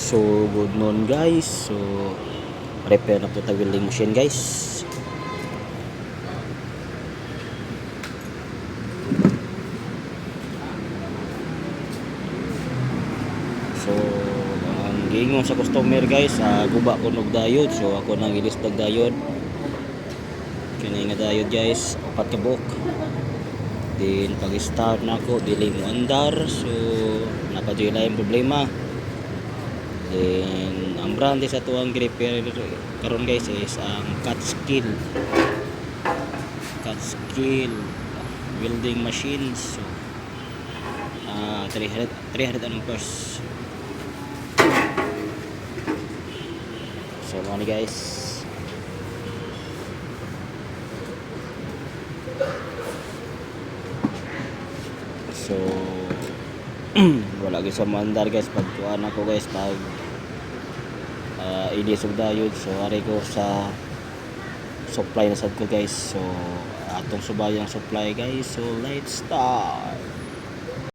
So good noon guys. So repair na po tayo welding machine guys. So ang giingon sa customer guys, guba ko nog diode. So ako nang ilistag diode. Kini nga diode guys, 4 ka buok. Then pag start na ako, dili mo andar. So napadyo yung problema. Then ang brand sa tuwang repair karon guys is ang Catskill welding machines. So 300 amperes. So mga guys, so wala gyud sa mandar guys pag tuan ako guys pag inisog diode. So ari ko sa supply na sad ko guys. So atong subayang supply guys. So let's start.